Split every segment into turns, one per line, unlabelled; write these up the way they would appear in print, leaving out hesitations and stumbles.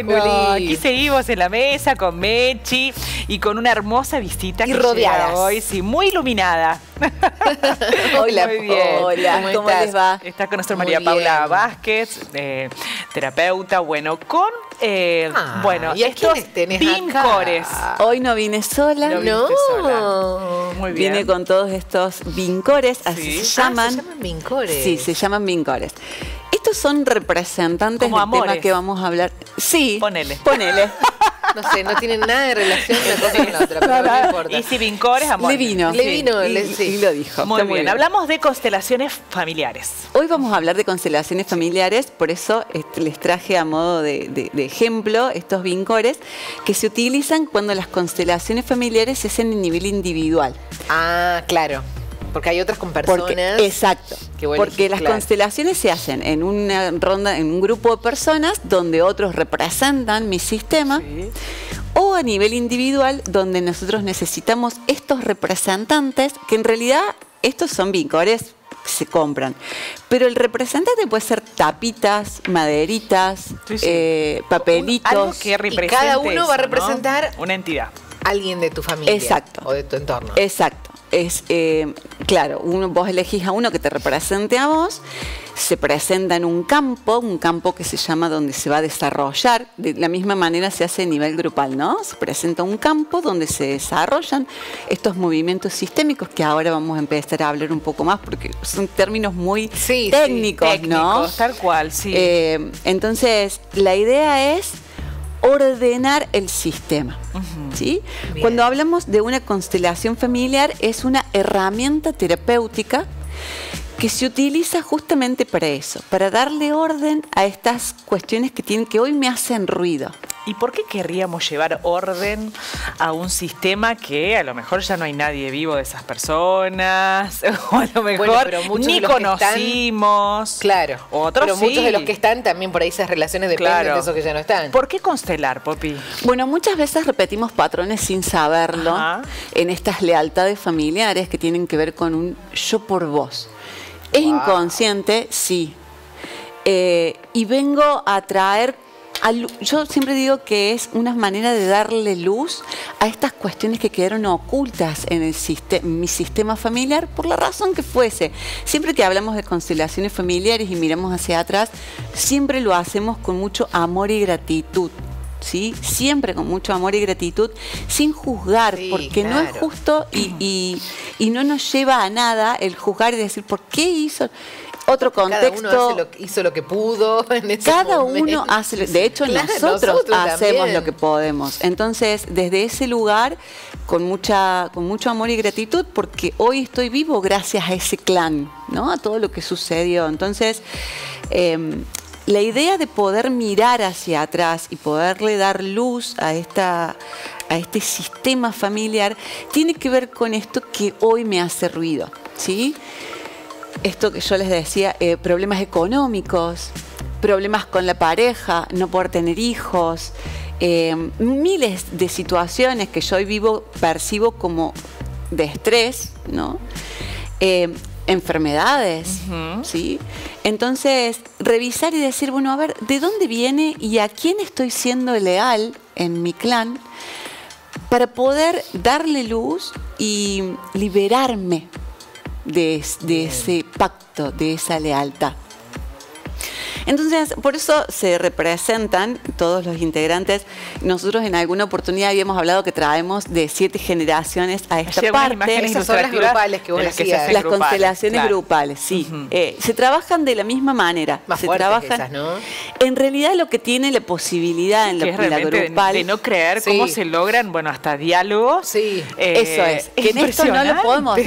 Juli.
Aquí seguimos en la mesa con Mechi y con una hermosa visita
Y
que
rodeadas.
llega hoy, sí, muy iluminada.
Hola,
Muy bien.
hola, ¿cómo les va?
Está con nuestra
Muy
María Paula
bien.
Vázquez, terapeuta, bueno, con bueno,
¿y a
estos
quiénes tenés
vincores.
acá?
Hoy no vine sola,
No
No.
viniste sola. Muy bien.
vine con todos estos vincores, así
Sí.
se llaman.
Se llaman vincores.
Sí, se llaman vincores. Estos son representantes
Como
del
amores.
tema que vamos a hablar. Sí,
Ponele.
ponele.
No sé, no tienen nada de relación una cosa con la otra, pero no importa.
Y si vincores, amor.
Le vino.
Le vino,
y,
sí.
y lo dijo.
Muy
Está
bien. Hablamos de constelaciones familiares.
Hoy vamos a hablar de constelaciones familiares, por eso les traje a modo de ejemplo estos vincores que se utilizan cuando las constelaciones familiares se hacen a nivel individual.
Ah, claro. Porque hay otras con personas.
Exacto.
que vos
Porque
elegís,
las
claro.
constelaciones se hacen en una ronda, en un grupo de personas donde otros representan mi sistema.
Sí.
O a nivel individual, donde nosotros necesitamos estos representantes, que en realidad estos son vincores que se compran. Pero el representante puede ser tapitas, maderitas,
Sí, sí.
papelitos.
Algo que represente
cada uno va a
eso, ¿no?
representar
una entidad.
alguien de tu familia.
Exacto.
O de tu entorno.
Exacto. Es, claro, vos elegís a uno que te represente a vos, se presenta en un campo que se llama donde se va a desarrollar, de la misma manera se hace a nivel grupal, ¿no? Se presenta un campo donde se desarrollan estos movimientos sistémicos que ahora vamos a empezar a hablar un poco más porque son términos muy
Sí,
técnicos,
sí,
¿no?
Técnicos, tal cual, sí.
Entonces, la idea es ordenar el sistema. ¿Sí?
Bien.
Cuando hablamos de una constelación familiar, es una herramienta terapéutica que se utiliza justamente para eso, para darle orden a estas cuestiones que hoy me hacen ruido.
¿Y por qué querríamos llevar orden a un sistema que a lo mejor ya no hay nadie vivo de esas personas? O a lo mejor
Bueno, pero muchos
ni
de los que están-
conocimos.
Claro.
Otros
pero
sí.
muchos de los que están también por ahí esas relaciones dependen
Claro.
de esos que ya no están.
¿Por qué constelar, Popi?
Bueno, muchas veces repetimos patrones sin saberlo
Ajá.
en estas lealtades familiares que tienen que ver con un yo por vos. Es
Wow.
inconsciente, sí. Y vengo a traer, yo siempre digo que es una manera de darle luz a estas cuestiones que quedaron ocultas en mi sistema familiar, por la razón que fuese. Siempre que hablamos de constelaciones familiares y miramos hacia atrás, siempre lo hacemos con mucho amor y gratitud. ¿Sí? Siempre con mucho amor y gratitud, sin juzgar,
Sí,
porque no es
claro.
justo y no nos lleva a nada el juzgar y decir, ¿por qué hizo? Otro
Cada
contexto.
uno hizo lo que pudo en ese
Cada
momento.
uno hace, de hecho
Claro,
nosotros hacemos
también.
lo que podemos. Entonces, desde ese lugar, con mucho amor y gratitud, porque hoy estoy vivo gracias a ese clan, ¿no? A todo lo que sucedió. Entonces, la idea de poder mirar hacia atrás y poderle dar luz a este sistema familiar tiene que ver con esto que hoy me hace ruido, ¿sí? Esto que yo les decía, problemas económicos, problemas con la pareja, no poder tener hijos, miles de situaciones que yo hoy percibo como de estrés, ¿no? Enfermedades, ¿sí? Entonces, revisar y decir, bueno, a ver, ¿de dónde viene y a quién estoy siendo leal en mi clan para poder darle luz y liberarme de ese pacto, de esa lealtad? Entonces, por eso se representan todos los integrantes. Nosotros en alguna oportunidad habíamos hablado que traemos de 7 generaciones a esta
Hay algunas
parte.
imágenes
Esas son las
ilustrativas
grupales que vos
de las se
decías.
hacen
Las
grupales,
constelaciones
claro.
grupales, sí.
Ujú.
Se trabajan de la misma manera.
Más
se
fuertes
trabajan.
esas, ¿no?
En realidad lo que tiene la posibilidad en
Que es
la
realmente
grupal.
de no creer
Sí.
cómo se logran, bueno, hasta diálogos.
Sí.
Eso es. Que en esto no lo
impresionante.
podemos,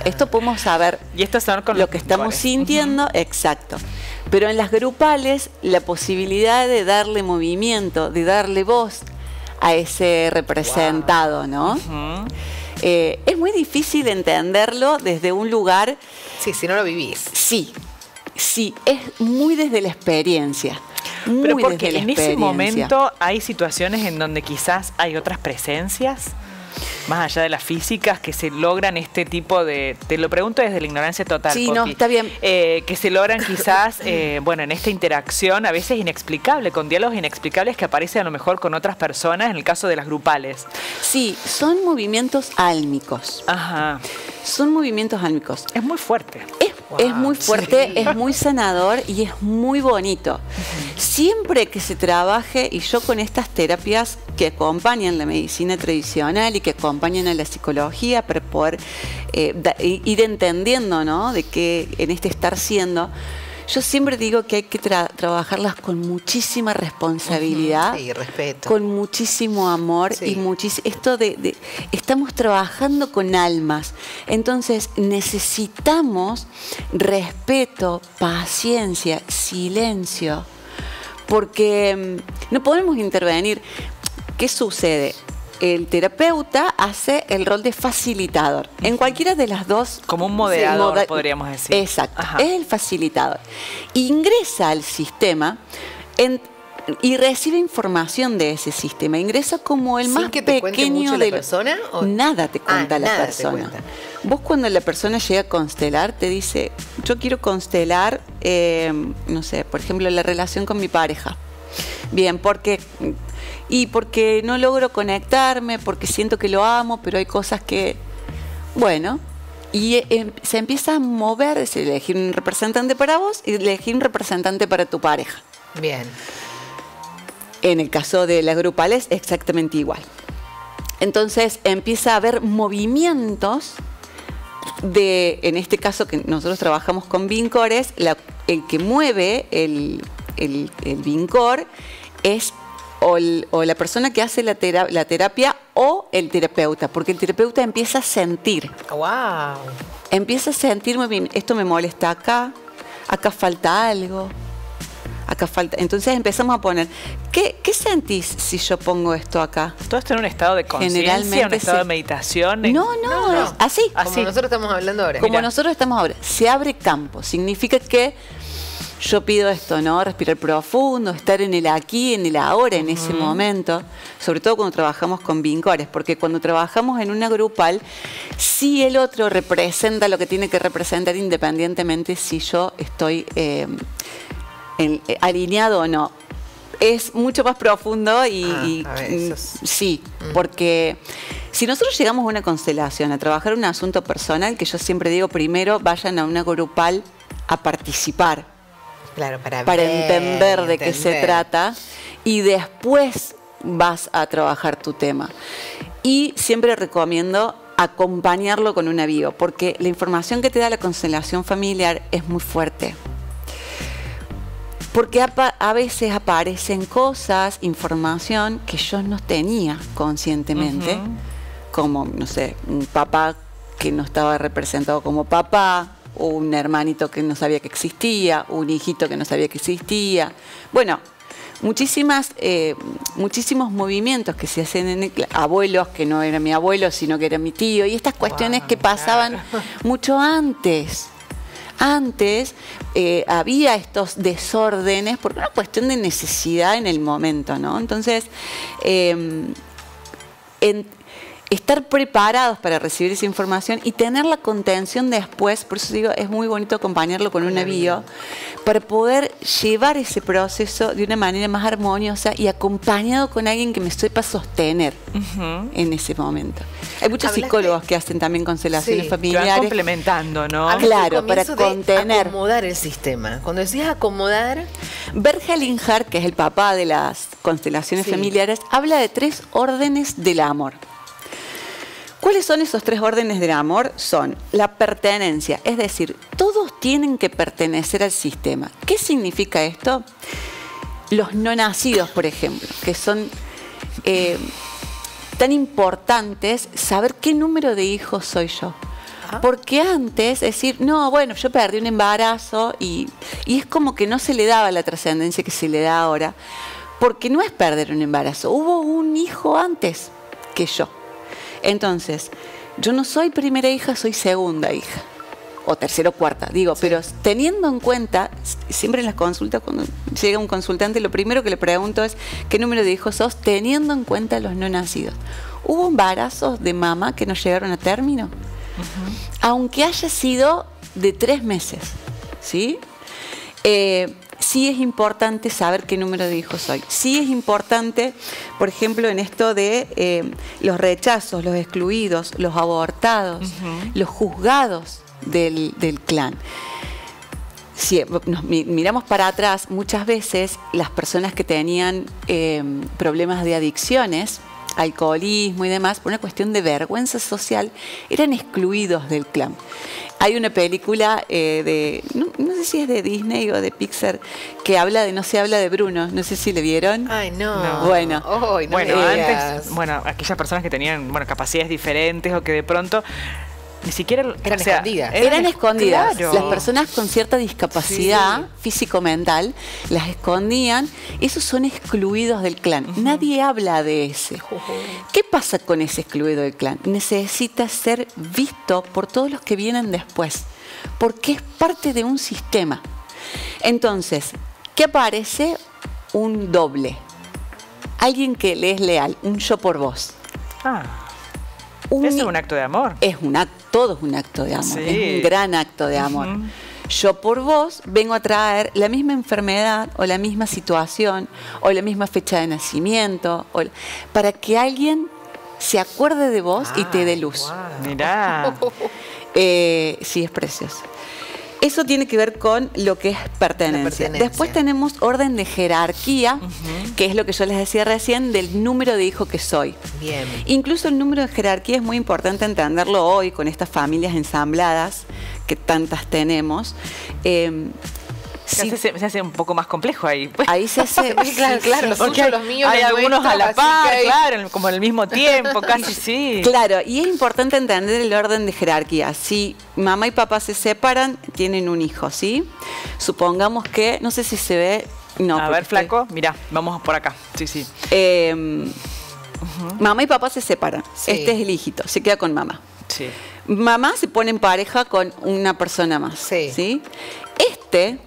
esto podemos saber
Y estos son con
lo
los
que estamos
vincores.
sintiendo, exacto. Pero en las grupales, la posibilidad de darle movimiento, de darle voz a ese representado, ¿no?
Ujú.
Es muy difícil entenderlo desde un lugar,
Sí, si no lo vivís.
sí, es muy desde la experiencia. Muy
Pero porque
desde la
en ese
experiencia.
momento hay situaciones en donde quizás hay otras presencias. más allá de las físicas, que se logran este tipo de... Te lo pregunto desde la ignorancia total,
Sí,
Poppy.
no, está bien.
Que se logran quizás, bueno, en esta interacción a veces inexplicable, con diálogos inexplicables que aparecen a lo mejor con otras personas, en el caso de las grupales.
Sí, son movimientos álmicos.
Ajá.
Son movimientos álmicos.
Es muy fuerte.
Es muy fuerte,
sí.
es muy sanador y es muy bonito. Siempre que se trabaje, y yo con estas terapias que acompañan la medicina tradicional y que acompañan a la psicología para poder ir entendiendo, ¿no?, de que en este estar siendo, yo siempre digo que hay que trabajarlas con muchísima responsabilidad,
Sí, respeto.
con muchísimo amor
Sí.
y esto de estamos trabajando con almas, entonces necesitamos respeto, paciencia, silencio, porque no podemos intervenir. ¿Qué sucede? El terapeuta hace el rol de facilitador. En cualquiera de las dos...
Como un moderador,
sí,
podríamos decir.
Exacto,
Ajá.
es el facilitador. Ingresa al sistema y recibe información de ese sistema. Ingresa como el
¿Sin
más
que te cuente
pequeño
mucho la
de
persona, o?
Nada te cuenta la
nada te
persona.
cuenta.
Vos cuando la persona llega a constelar te dice, yo quiero constelar, no sé, por ejemplo, la relación con mi pareja. Bien, porque no logro conectarme, porque siento que lo amo, pero hay cosas que, bueno, y se empieza a mover, es elegir un representante para vos y elegir un representante para tu pareja.
Bien.
En el caso de las grupales, exactamente igual. Entonces empieza a haber movimientos en este caso que nosotros trabajamos con vincores, el que mueve el vincor es o la persona que hace la terapia o el terapeuta, porque el terapeuta empieza a sentir.
¡Wow!
Empieza a sentir, esto me molesta acá falta algo, acá falta. Entonces empezamos a poner, ¿qué sentís si yo pongo esto acá?
¿Todo esto en un estado de conciencia,
Generalmente
un estado
sí.
de meditación?
No,
No.
es así.
Así.
Como nosotros estamos hablando ahora.
Como
Mirá.
nosotros estamos ahora. Se abre campo. Significa que yo pido esto, ¿no? Respirar profundo, estar en el aquí, en el ahora, en ese momento. Sobre todo cuando trabajamos con vincores, porque cuando trabajamos en una grupal, sí el otro representa lo que tiene que representar independientemente si yo estoy alineado o no. Es mucho más profundo y
a ver, eso es-
sí, porque si nosotros llegamos a una constelación, a trabajar un asunto personal, que yo siempre digo, primero vayan a una grupal a participar,
Claro, para
para
ver,
entender de qué se
entender.
trata y después vas a trabajar tu tema. Y siempre recomiendo acompañarlo con una bio, porque la información que te da la constelación familiar es muy fuerte. Porque a veces aparecen cosas, información que yo no tenía conscientemente, como, no sé, un papá que no estaba representado como papá, un hermanito que no sabía que existía, un hijito que no sabía que existía. Bueno, muchísimos movimientos que se hacen en abuelos, que no era mi abuelo, sino que era mi tío, y estas cuestiones que pasaban mucho antes. Antes había estos desórdenes por una cuestión de necesidad en el momento, ¿no? Entonces, estar preparados para recibir esa información y tener la contención después, por eso digo, es muy bonito acompañarlo con una bio, para poder llevar ese proceso de una manera más armoniosa y acompañado con alguien que me sepa sostener en ese momento. Hay muchos
Hablaste-
psicólogos que hacen también constelaciones
Sí, que van
Que van
familiares.
complementando, ¿no?
Hablaste
Claro,
al comienzo
para
de
contener.
acomodar el sistema. Cuando decías acomodar,
Bert Hellinger, que es el papá de las constelaciones
Sí.
familiares, habla de 3 órdenes del amor. ¿Cuáles son esos 3 órdenes del amor? Son la pertenencia, es decir, todos tienen que pertenecer al sistema. ¿Qué significa esto? Los no nacidos, por ejemplo, que son tan importantes saber qué número de hijos soy yo. Porque antes, decir, no, bueno, yo perdí un embarazo y es como que no se le daba la trascendencia que se le da ahora, porque no es perder un embarazo, hubo un hijo antes que yo. Entonces, yo no soy primera hija, soy segunda hija, o tercera o cuarta, digo, pero teniendo en cuenta, siempre en las consultas, cuando llega un consultante, lo primero que le pregunto es, ¿qué número de hijos sos? Teniendo en cuenta los no nacidos. hubo embarazos de mamá que no llegaron a término, aunque haya sido de 3 meses, ¿sí? Sí es importante saber qué número de hijos soy. Sí es importante, por ejemplo, en esto de los rechazos, los excluidos, los abortados, los juzgados del clan. Si nos miramos para atrás, muchas veces las personas que tenían problemas de adicciones, alcoholismo y demás, por una cuestión de vergüenza social, eran excluidos del clan. Hay una película no sé si es de Disney o de Pixar, que habla de No se habla de Bruno. No sé si le vieron.
Ay, no.
No.
Bueno,
Oh, no
Bueno,
me digas.
antes, aquellas personas que tenían, capacidades diferentes o que de pronto ni siquiera
Eran escondidas.
eran escondidas.
Claro.
Las personas con cierta discapacidad físico-mental las escondían. Esos son excluidos del clan. Nadie habla de ese. ¿Qué pasa con ese excluido del clan? Necesita ser visto por todos los que vienen después, porque es parte de un sistema. Entonces, ¿qué aparece? Un doble. Alguien que le es leal, un yo por vos.
Eso es un acto de amor.
Es un acto, todo es un acto de amor,
Sí.
es un gran acto de amor. Yo por vos vengo a traer la misma enfermedad o la misma situación o la misma fecha de nacimiento para que alguien se acuerde de vos y te dé luz.
Mirá.
Sí, es precioso. Eso tiene que ver con lo que es pertenencia. Después tenemos orden de jerarquía, que es lo que yo les decía recién, del número de hijo que soy.
Bien.
Incluso el número de jerarquía es muy importante entenderlo hoy con estas familias ensambladas que tantas tenemos. Sí,
Se hace un poco más complejo ahí.
ahí se hace...
Claro, los
Porque
suyos, los míos,
hay
los
algunos
nuestros,
a la
así
par,
que hay-
claro, como al mismo tiempo, casi sí.
Claro, y es importante entender el orden de jerarquía. Si mamá y papá se separan, tienen un hijo, ¿sí? Supongamos que, no sé si se ve... No,
A
porque
ver, flaco, mirá, vamos por acá. Sí, sí.
Mamá y papá se separan.
Sí.
Este es el hijito, se queda con mamá.
Sí.
Mamá se pone en pareja con una persona más.
Sí.
Este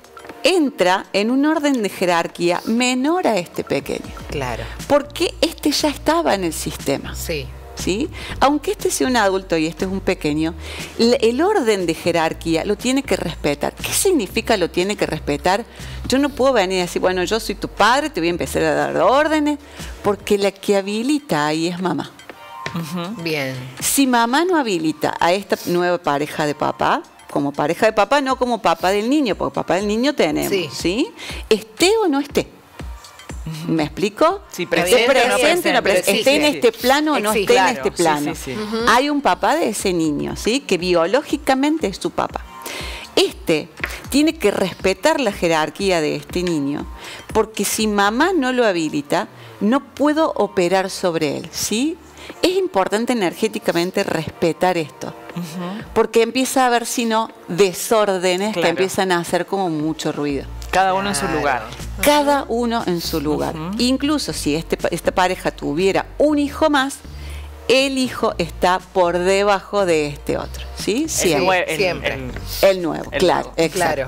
entra en un orden de jerarquía menor a este pequeño.
Claro.
Porque este ya estaba en el sistema.
Sí.
¿Sí? Aunque este sea un adulto y este es un pequeño, el orden de jerarquía lo tiene que respetar. ¿Qué significa lo tiene que respetar? Yo no puedo venir y decir, bueno, yo soy tu padre, te voy a empezar a dar órdenes, porque la que habilita ahí es mamá.
Bien.
Si mamá no habilita a esta nueva pareja de papá, como pareja de papá, no como papá del niño, porque papá del niño tenemos,
Sí.
¿sí? Esté o no esté. ¿Me explico?
Sí,
Esté
presente o no
presente o no
presente.
presente. Esté en
Sí, sí.
este plano o no
Sí,
esté
claro.
en este
Sí,
plano.
sí, sí.
Hay un papá de ese niño, ¿sí? Que biológicamente es su papá. Este tiene que respetar la jerarquía de este niño, porque si mamá no lo habilita, no puedo operar sobre él, ¿sí? Es importante energéticamente respetar esto, porque empieza a haber, si no, desórdenes que
Claro.
empiezan a hacer como mucho ruido.
Cada uno en su
Claro.
lugar.
Cada uno en su lugar. Incluso si esta pareja tuviera un hijo más, el hijo está por debajo de este otro, ¿sí? Siempre.
Siempre.
El nuevo,
el
claro,
nuevo.
exacto.
Claro.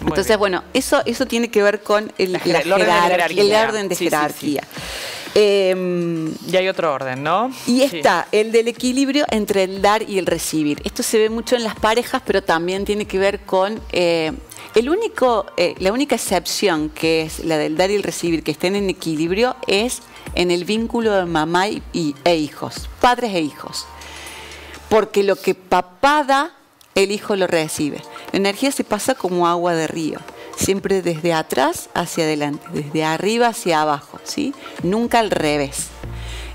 Muy
Entonces,
bien.
bueno, eso tiene que ver con el orden de
jerarquía.
el orden de
Sí, sí, sí.
jerarquía.
Y hay otro orden, ¿no?
Y
Sí.
está el del equilibrio entre el dar y el recibir. Esto se ve mucho en las parejas, pero también tiene que ver con la única excepción, que es la del dar y el recibir, que estén en equilibrio, es en el vínculo de mamá e hijos, padres e hijos. Porque lo que papá da, el hijo lo recibe. La energía se pasa como agua de río, siempre desde atrás hacia adelante, desde arriba hacia abajo, ¿sí? Nunca al revés.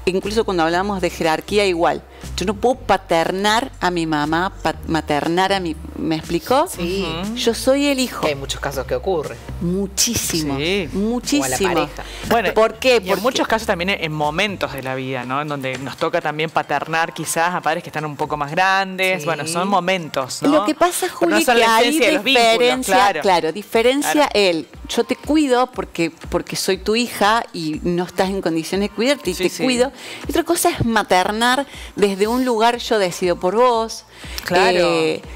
Incluso cuando hablamos de jerarquía, igual. Yo no puedo paternar a mi mamá, maternar a mi... ¿Me explicó?
Sí.
Yo soy el hijo.
Que hay muchos casos que ocurre.
Muchísimo.
Sí.
Muchísimo.
O a la pareja.
Bueno,
¿Por qué?
Y en
Porque-
muchos casos también en momentos de la vida, ¿no? En donde nos toca también paternar quizás a padres que están un poco más grandes.
Sí.
Bueno, son momentos, ¿no?
Lo que pasa,
Pero
Juli,
no son
que
la
ahí
esencia de los vínculos,
diferencia, diferencia
Claro.
él. Yo te cuido porque soy tu hija y no estás en condiciones de cuidarte y
Sí,
te
sí.
cuido. Y otra cosa es maternar desde un lugar, yo decido por vos.
Claro,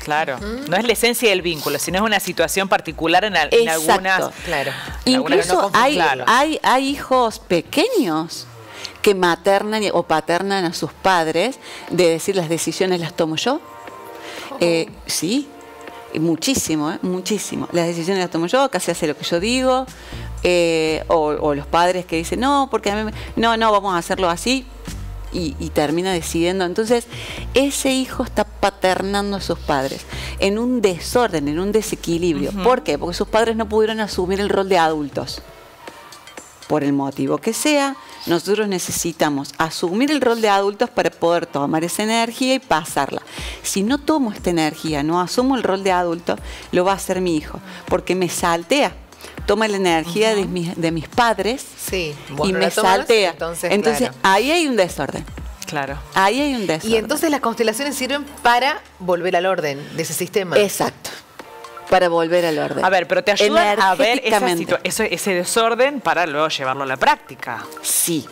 claro. No es la esencia del vínculo, sino es una situación particular en
Exacto.
algunas.
Claro.
en algunas-
Incluso
no
hay,
claro.
hay hijos pequeños que maternan o paternan a sus padres, de decir las decisiones las tomo yo. Sí, muchísimo, muchísimo. Las decisiones las tomo yo, casi hace lo que yo digo. O los padres que dicen, no, porque a mí no, vamos a hacerlo así. Y termina decidiendo. Entonces, ese hijo está paternando a sus padres en un desorden, en un desequilibrio. ¿Por qué? Porque sus padres no pudieron asumir el rol de adultos. Por el motivo que sea, nosotros necesitamos asumir el rol de adultos para poder tomar esa energía y pasarla. Si no tomo esta energía, no asumo el rol de adulto, lo va a hacer mi hijo, porque me saltea. Toma la energía de mis padres y me saltea. Entonces claro, ahí hay un desorden.
Claro.
Ahí hay un desorden.
Y entonces las constelaciones sirven para volver al orden de ese sistema.
Exacto. Para volver al orden.
A ver, pero te ayudan a ver ese desorden para luego llevarlo a la práctica.
Sí.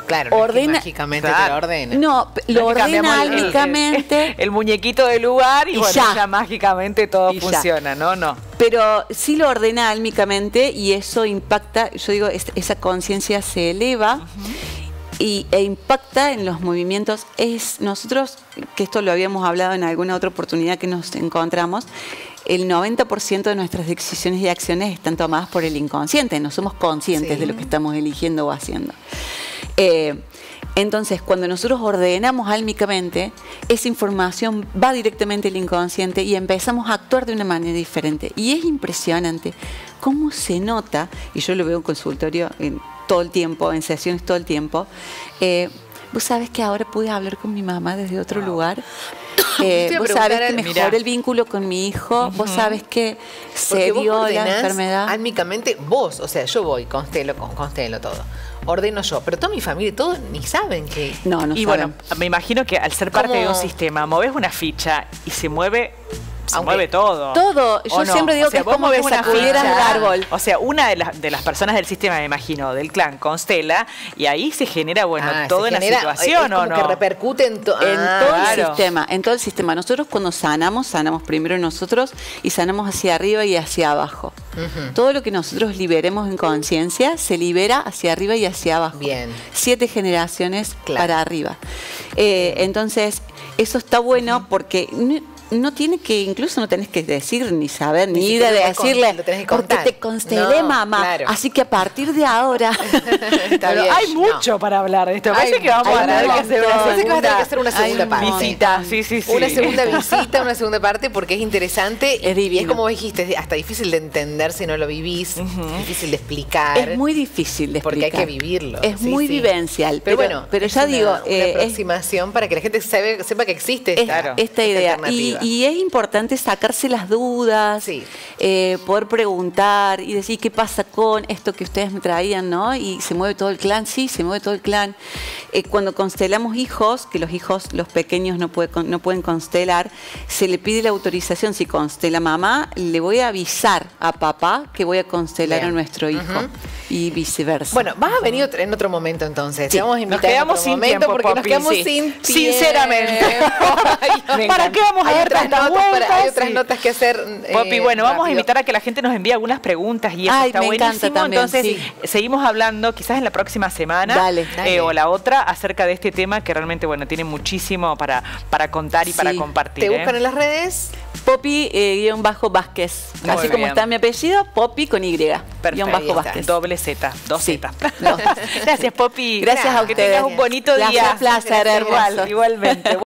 Claro, ordena, mágicamente te lo ordena.
No, lo ordena álmicamente.
El muñequito del lugar y bueno, ya mágicamente todo funciona, ¿no? No.
Pero sí lo ordena álmicamente y eso impacta, yo digo, esa conciencia se eleva e impacta en los movimientos. Nosotros, que esto lo habíamos hablado en alguna otra oportunidad que nos encontramos, el 90% de nuestras decisiones y acciones están tomadas por el inconsciente, no somos conscientes de lo que estamos eligiendo o haciendo. Entonces, cuando nosotros ordenamos álmicamente, esa información va directamente al inconsciente y empezamos a actuar de una manera diferente. Y es impresionante cómo se nota, y yo lo veo en consultorio todo el tiempo, en sesiones todo el tiempo. Vos sabés que ahora pude hablar con mi mamá desde otro lugar. Vos sabés que mejoré el vínculo con mi hijo. Vos sabés que se dio la enfermedad.
Álmicamente vos, o sea, yo voy, constelo todo. Ordeno yo, pero toda mi familia, todos ni saben que...
No
y
saben.
Bueno, me imagino que al ser parte de un sistema, moves una ficha y se mueve... mueve todo.
Todo. Yo siempre digo que es como que sacudieras el árbol.
O sea, una de las personas del sistema, me imagino, del clan, constela, y ahí se genera, toda una situación, ¿o no?
Que repercute en todo
el sistema. En todo el sistema. Nosotros cuando sanamos primero nosotros y sanamos hacia arriba y hacia abajo. Todo lo que nosotros liberemos en conciencia se libera hacia arriba y hacia abajo.
Bien.
7 generaciones para arriba. Entonces, eso está bueno porque... No tiene que, incluso no tenés que decir, ni saber, ni ir a decirle, porque te constelé, mamá. Claro. Así que a partir de ahora...
Pero hay mucho para hablar de esto. Parece que vamos a tener que hacer
una segunda parte.
Visita, sí.
Una segunda visita, una segunda parte, porque es interesante.
Es divino.
Y es como dijiste, hasta difícil de entender si no lo vivís, difícil de explicar.
Es muy difícil de explicar.
Porque hay que vivirlo.
Es muy vivencial.
Pero bueno,
pero ya digo...
Una aproximación para que la gente sepa que existe
esta idea. Y es importante sacarse las dudas, poder preguntar y decir qué pasa con esto que ustedes me traían, ¿no? Y se mueve todo el clan, sí, se mueve todo el clan. Cuando constelamos hijos, que los pequeños no pueden constelar, se le pide la autorización. Si constela mamá, le voy a avisar a papá que voy a constelar a nuestro hijo. Y viceversa.
Bueno, vas a venir en otro momento entonces.
Sí.
Te vamos a invitar
nos quedamos
en otro
sin
momento
tiempo,
porque
Poppy,
nos quedamos sin tiempo.
Sinceramente. ¿Para qué vamos a ver tantas vueltas?
Hay otras notas que hacer.
Poppy, bueno, vamos a invitar a que la gente nos envíe algunas preguntas y eso está buenísimo.
También,
entonces, seguimos hablando quizás en la próxima semana.
Dale.
O la otra acerca de este tema que realmente, tiene muchísimo para contar y para compartir.
¿Te buscan en las redes?
Poppy-Vázquez. Así como está mi apellido, Poppy con Y.
Vázquez. Doble Z, dos Z. Gracias, Poppy.
Gracias a ustedes.
Que tengas un bonito día.
Placer, hermoso.
Igualmente.